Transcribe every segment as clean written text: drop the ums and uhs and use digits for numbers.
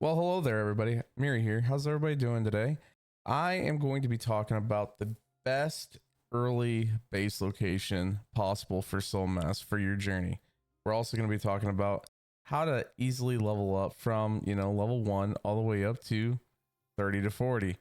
Well, hello there, everybody. Miri here. How's everybody doing today? I am going to be talking about the best early base location possible for Soulmask for your journey. We're also going to be talking about how to easily level up from, level 1 all the way up to 30 to 40.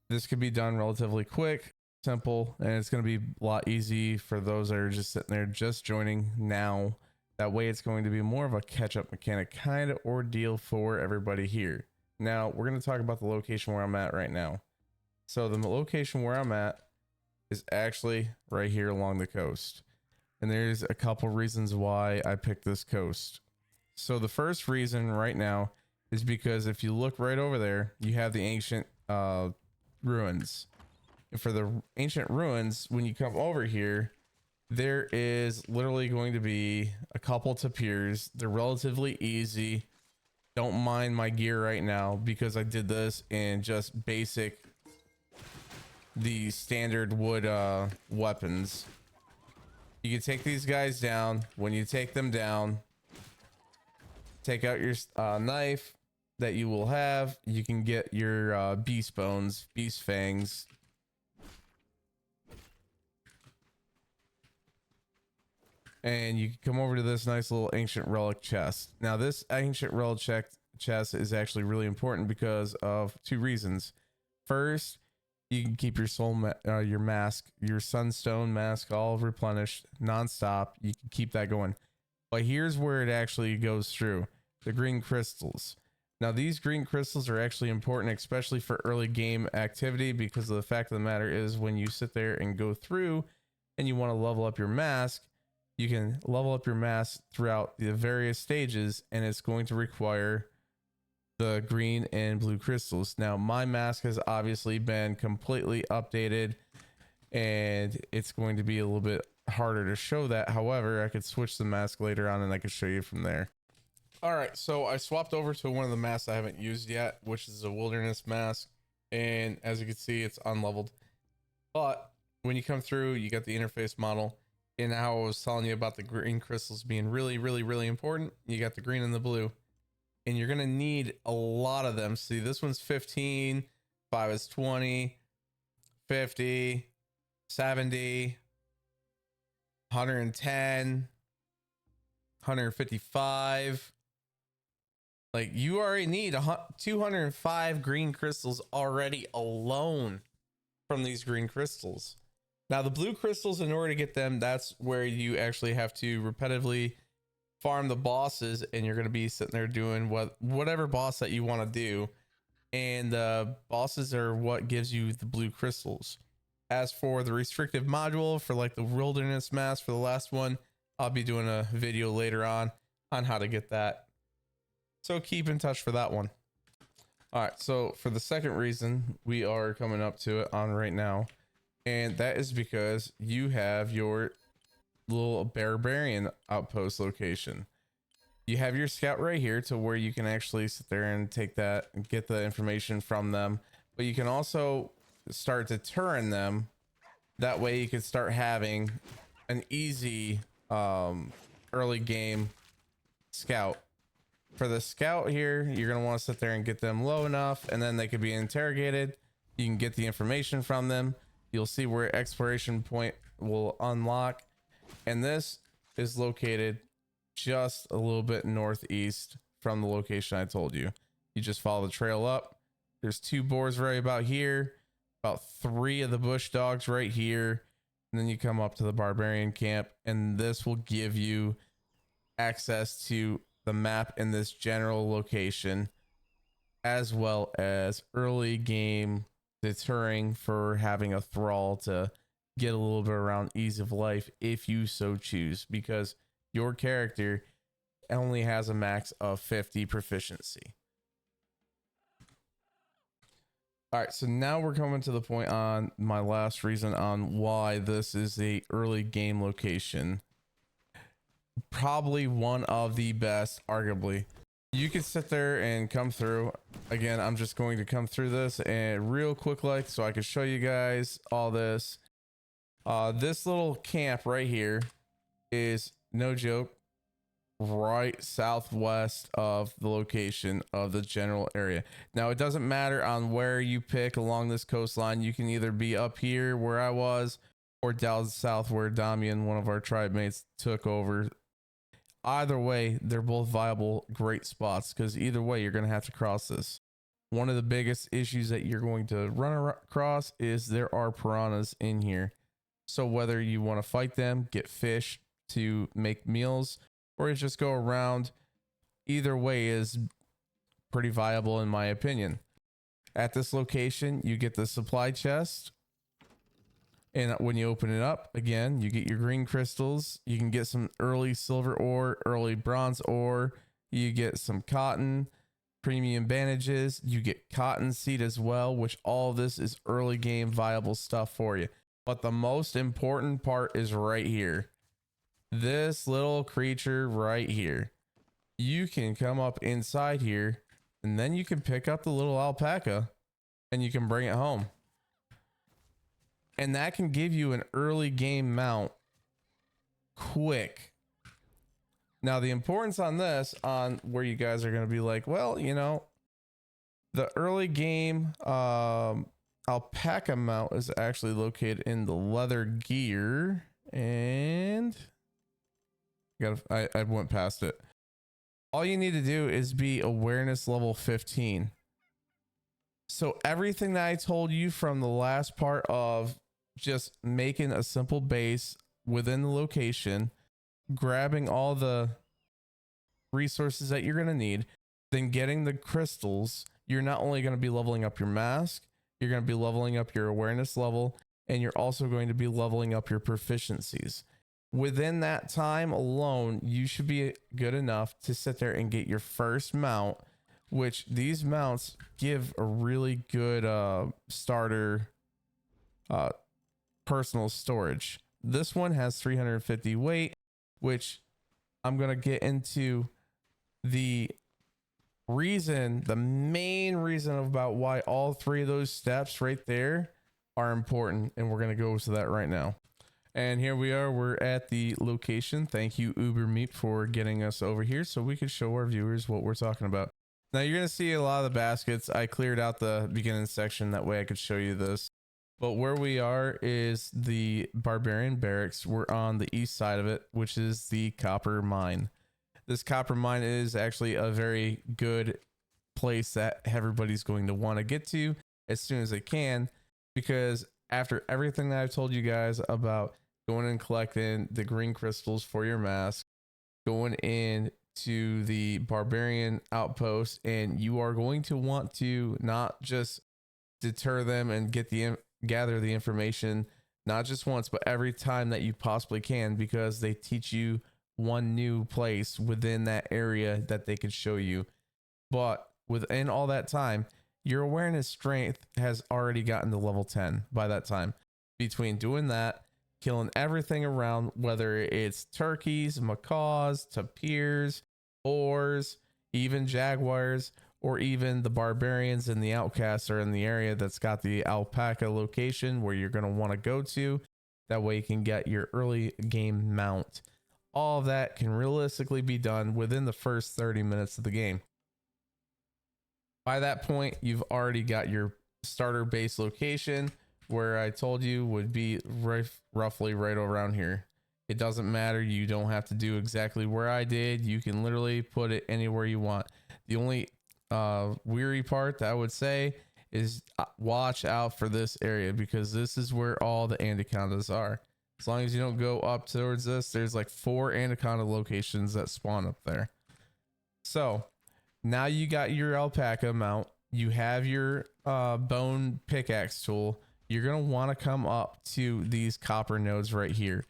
This could be done relatively quick, simple, and it's going to be a lot easy for those that are just sitting there just joining now. That way it's going to be more of a catch-up mechanic kind of ordeal for everybody here. Now, we're going to talk about the location where I'm at right now. So the location where I'm at is actually right here along the coast. And there's a couple reasons why I picked this coast. So the first reason right now is because if you look right over there, you have the ancient ruins. And for the ancient ruins, when you come over here, there is literally going to be a couple tapirs. They're relatively easy. Don't mind my gear right now because I did this in just basic, the standard wood weapons. You can take these guys down. When you take them down, take out your knife that you will have. You can get your beast bones, beast fangs. And you can come over to this nice little ancient relic chest. Now this ancient relic chest is actually really important because of two reasons. First, you can keep your your mask, your sunstone mask all replenished non-stop. You can keep that going. But here's where it actually goes through: the green crystals. Now these green crystals are actually important, especially for early game activity, because of the fact of the matter is when you sit there and go through and you want to level up your mask, you can level up your mask throughout the various stages, and it's going to require the green and blue crystals. Now, my mask has obviously been completely updated, and it's going to be a little bit harder to show that. However, I could switch the mask later on, and I could show you from there. All right, so I swapped over to one of the masks I haven't used yet, which is a wilderness mask, and as you can see, it's unleveled. But when you come through, you got the interface model. And how I was telling you about the green crystals being really, really, really important. You got the green and the blue, and you're going to need a lot of them. See, this one's 15, 5 is 20, 50, 70, 110, 155. Like, you already need 205 green crystals already alone from these green crystals. Now the blue crystals, in order to get them, that's where you actually have to repetitively farm the bosses, and you're going to be sitting there doing whatever boss that you want to do, and the bosses are what gives you the blue crystals. As for the restrictive module for like the wilderness mask for the last one, I'll be doing a video later on how to get that, so keep in touch for that one. All right, so for the second reason, we are coming up to it on right now. And that is because you have your little Barbarian outpost location. You have your scout right here to where you can actually sit there and take that and get the information from them. But you can also start deterring them. That way you can start having an easy early game scout. For the scout here, you're going to want to sit there and get them low enough, and then they could be interrogated. You can get the information from them. You'll see where exploration point will unlock, and this is located just a little bit northeast from the location I told you. You just follow the trail up. There's 2 boars right about here, about 3 of the bush dogs right here, and then you come up to the Barbarian camp, and this will give you access to the map in this general location, as well as early game deterring for having a thrall to get a little bit around ease of life if you so choose, because your character only has a max of 50 proficiency. All right, so now we're coming to the point on my last reason on why this is a early game location. Probably one of the best, arguably. You can sit there and come through. Again, I'm just going to come through this and real quick, like, so I can show you guys all this. This little camp right here is no joke right southwest of the location of the general area. Now, it doesn't matter on where you pick along this coastline. You can either be up here where I was or down south where Damian, one of our tribe mates, took over. Either way, they're both viable, great spots, because either way, you're going to have to cross this. One of the biggest issues that you're going to run across is there are piranhas in here. So whether you want to fight them, get fish to make meals, or just go around, either way is pretty viable in my opinion. At this location, you get the supply chest. And when you open it up, again, you get your green crystals. You can get some early silver ore, early bronze ore. You get some cotton, premium bandages. You get cotton seed as well, which all of this is early game viable stuff for you. But the most important part is right here. This little creature right here. You can come up inside here and then you can pick up the little alpaca and you can bring it home. And that can give you an early game mount quick. Now, the importance on this, on where you guys are going to be like, well, you know, the early game alpaca mount is actually located in the leather gear. And I went past it. All you need to do is be awareness level 15. So everything that I told you from the last part of just making a simple base within the location, grabbing all the resources that you're going to need, then getting the crystals, you're not only going to be leveling up your mask, you're going to be leveling up your awareness level, and you're also going to be leveling up your proficiencies. Within that time alone, you should be good enough to sit there and get your first mount, which these mounts give a really good starter personal storage. This one has 350 weight, which I'm going to get into the main reason about why all three of those steps right there are important. And we're going to go to that right now. And here we are, we're at the location. Thank you, Uber Meat, for getting us over here so we could show our viewers what we're talking about. Now you're going to see a lot of the baskets. I cleared out the beginning section. That way I could show you this. But where we are is the Barbarian barracks. We're on the east side of it, which is the copper mine. This copper mine is actually a very good place that everybody's going to want to get to as soon as they can, because after everything that I've told you guys about going and collecting the green crystals for your mask, going in to the Barbarian outpost, and you are going to want to not just deter them and gather the information, not just once, but every time that you possibly can, because they teach you one new place within that area that they can show you. But within all that time, your awareness strength has already gotten to level 10 by that time. Between doing that, killing everything around, whether it's turkeys, macaws, tapirs, ores, even jaguars, or even the barbarians and the outcasts are in the area that's got the alpaca location where you're going to want to go to. That way you can get your early game mount. All of that can realistically be done within the first 30 minutes of the game. By that point, you've already got your starter base location, where I told you would be roughly right around here. It doesn't matter. You don't have to do exactly where I did. You can literally put it anywhere you want. The only weary part that I would say is watch out for this area, because this is where all the anacondas are. As long as you don't go up towards this, there's like 4 anaconda locations that spawn up there. So now you got your alpaca mount, you have your bone pickaxe tool. You're going to want to come up to these copper nodes right here.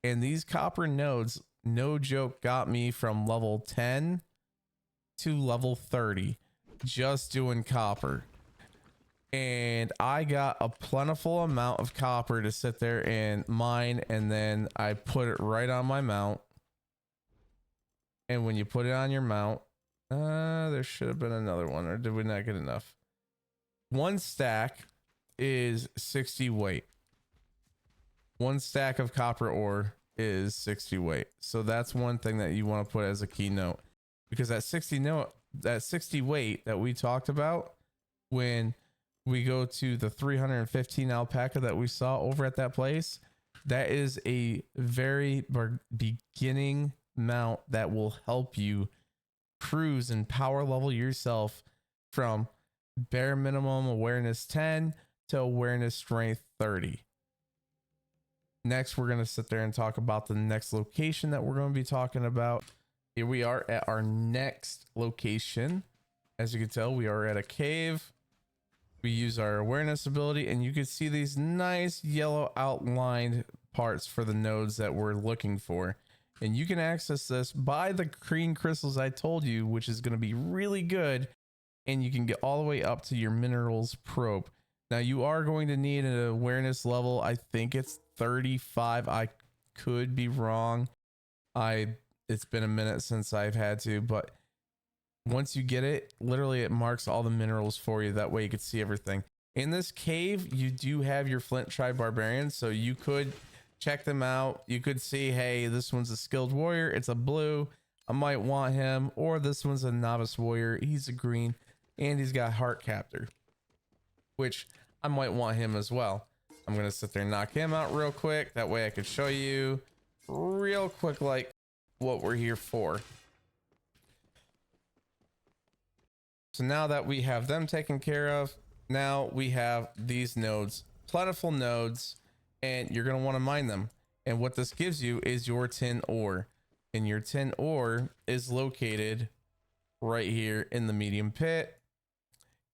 And these copper nodes, no joke, got me from level 10 to level 30 just doing copper. And I got a plentiful amount of copper to sit there and mine, and then I put it right on my mount. And when you put it on your mount, there should have been another one, or did we not get enough? 1 stack is 60 weight. 1 stack of copper ore is 60 weight. So that's one thing that you want to put as a keynote, because that 60 weight that we talked about when we go to the 315 alpaca that we saw over at that place, that is a very beginning mount that will help you cruise and power level yourself from bare minimum awareness 10 to awareness strength 30. Next, we're going to sit there and talk about the next location that we're going to be talking about. Here we are at our next location. As you can tell, we are at a cave. We use our awareness ability, and you can see these nice yellow outlined parts for the nodes that we're looking for. And you can access this by the green crystals I told you, which is going to be really good. And you can get all the way up to your minerals probe. Now you are going to need an awareness level. I think it's 35. I could be wrong. It's been a minute since I've had to, but once you get it, literally it marks all the minerals for you. That way you can see everything. In this cave, you do have your Flint Tribe Barbarians, so you could check them out. You could see, hey, this one's a skilled warrior. It's a blue. I might want him. Or this one's a novice warrior. He's a green, and he's got Heart Captor, which I might want him as well. I'm going to sit there and knock him out real quick. That way I can show you real quick, like, what we're here for. So now that we have them taken care of, now we have these nodes, plentiful nodes, and you're going to want to mine them. And what this gives you is your tin ore, and your tin ore is located right here in the medium pit.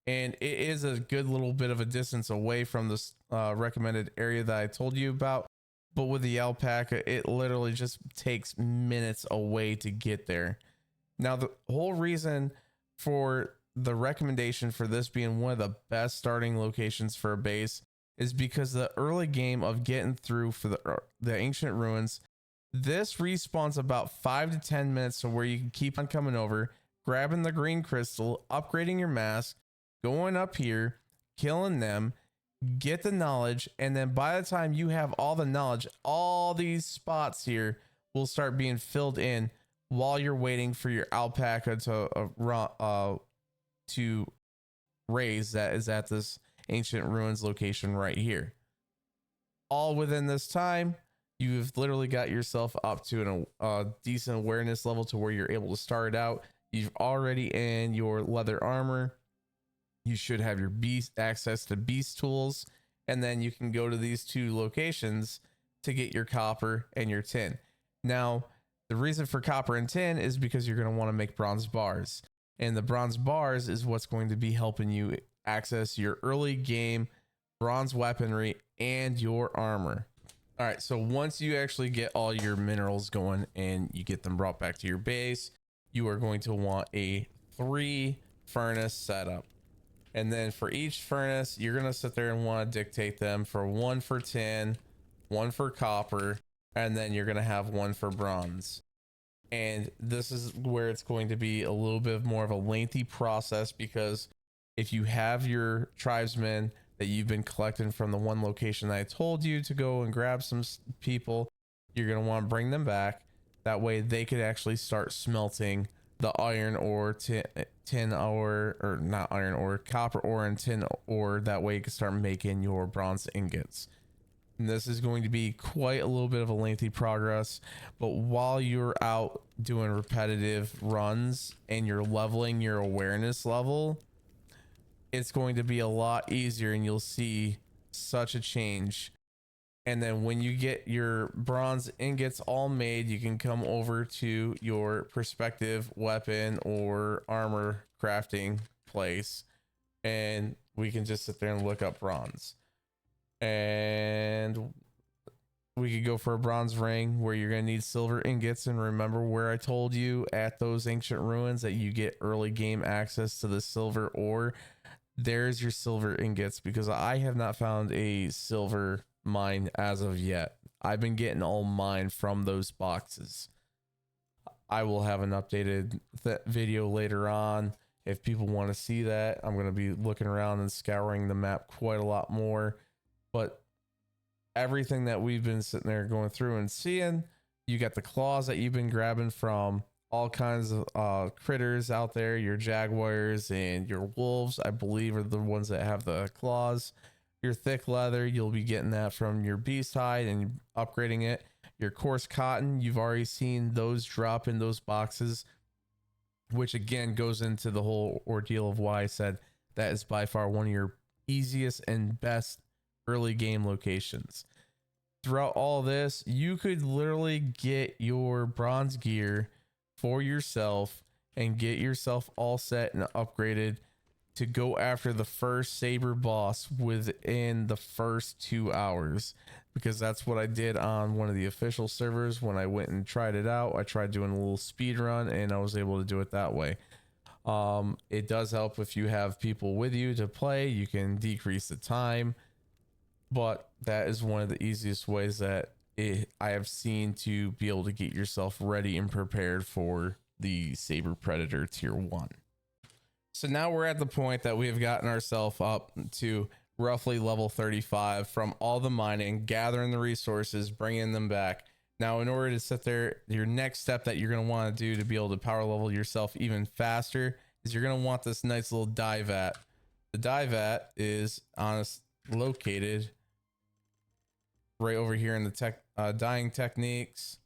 And it is a good little bit of a distance away from this recommended area that I told you about. But with the alpaca, it literally just takes minutes away to get there. Now, the whole reason for the recommendation for this being one of the best starting locations for a base is because the early game of getting through for the ancient ruins, this respawns about 5 to 10 minutes to where you can keep on coming over, grabbing the green crystal, upgrading your mask, going up here, killing them, get the knowledge, and then by the time you have all the knowledge, all these spots here will start being filled in while you're waiting for your alpaca to raise. That is at this ancient ruins location right here. All within this time, you've literally got yourself up to a decent awareness level to where you're able to start out. You've already in your leather armor. You should have your beast access to beast tools, and then you can go to these two locations to get your copper and your tin. Now, the reason for copper and tin is because you're going to want to make bronze bars, and the bronze bars is what's going to be helping you access your early game bronze weaponry and your armor. All right, so once you actually get all your minerals going and you get them brought back to your base, you are going to want a 3 furnace setup. And then for each furnace, you're going to sit there and want to dictate them for 1 for tin, 1 for copper, and then you're going to have 1 for bronze. And this is where it's going to be a little bit more of a lengthy process, because if you have your tribesmen that you've been collecting from the one location that I told you to go and grab some people, you're going to want to bring them back. That way they could actually start smelting the iron ore, tin ore, or not iron ore, copper ore and tin ore. That way you can start making your bronze ingots. And this is going to be quite a little bit of a lengthy progress, but while you're out doing repetitive runs and you're leveling your awareness level, it's going to be a lot easier and you'll see such a change. And then when you get your bronze ingots all made, you can come over to your prospective weapon or armor crafting place, and we can just sit there and look up bronze. And we could go for a bronze ring where you're going to need silver ingots. And remember where I told you at those ancient ruins that you get early game access to the silver ore. There's your silver ingots, because I have not found a silver mine as of yet. I've been getting all mine from those boxes. I will have an updated video later on if people want to see that. I'm going to be looking around and scouring the map quite a lot more, but everything that we've been sitting there going through and seeing. You got the claws that you've been grabbing from all kinds of critters out there. Your jaguars and your wolves, I believe, are the ones that have the claws. Your thick leather, you'll be getting that from your beast hide and upgrading it. Your coarse cotton, you've already seen those drop in those boxes, which again goes into the whole ordeal of why I said that is by far one of your easiest and best early game locations. Throughout all this, you could literally get your bronze gear for yourself and get yourself all set and upgraded to go after the first Saber boss within the first 2 hours, because that's what I did on one of the official servers when I went and tried it out. I tried doing a little speed run and I was able to do it that way. It does help if you have people with you to play. You can decrease the time, but that is one of the easiest ways that I have seen to be able to get yourself ready and prepared for the Saber Predator tier 1. So now we're at the point that we have gotten ourselves up to roughly level 35 from all the mining, gathering the resources, bringing them back. Now, in order to sit there, your next step that you're going to want to do to be able to power level yourself even faster is you're going to want this nice little dye vat. The dye vat is located right over here in the dyeing techniques,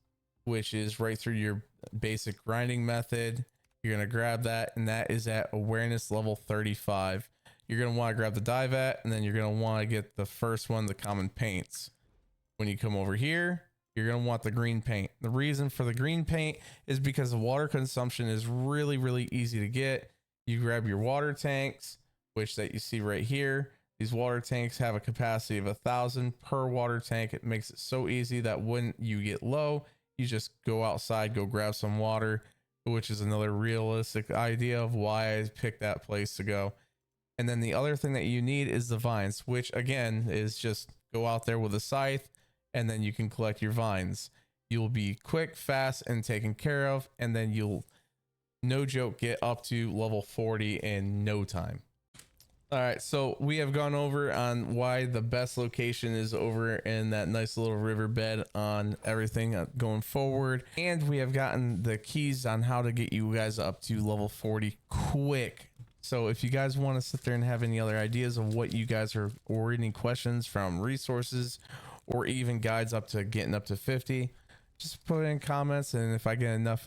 which is right through your basic grinding method. You're going to grab that, and that is at awareness level 35. You're going to want to grab the dye vat, and then you're going to want to get the first one, the common paints. When you come over here, you're going to want the green paint. The reason for the green paint is because the water consumption is really, really easy to get. You grab your water tanks, which that you see right here. These water tanks have a capacity of 1,000 per water tank. It makes it so easy that when you get low, you just go outside, go grab some water, which is another realistic idea of why I picked that place to go. And then the other thing that you need is the vines, which again is just go out there with a scythe and then you can collect your vines. You'll be quick, fast, and taken care of, and then you'll, no joke, get up to level 40 in no time. All right, so we have gone over on why the best location is over in that nice little riverbed on everything going forward. And we have gotten the keys on how to get you guys up to level 40 quick. So if you guys want to sit there and have any other ideas of what you guys are, or any questions from resources or even guides up to getting up to 50, just put it in comments. And if I get enough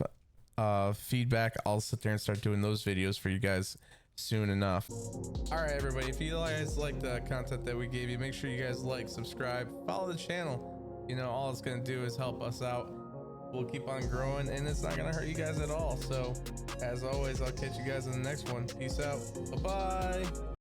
feedback, I'll sit there and start doing those videos for you guys soon enough. All right, everybody, if you guys like the content that we gave you, make sure you guys like, subscribe, follow the channel. You know, all it's gonna do is help us out. We'll keep on growing, and it's not gonna hurt you guys at all. So as always, I'll catch you guys in the next one. Peace out. Bye bye.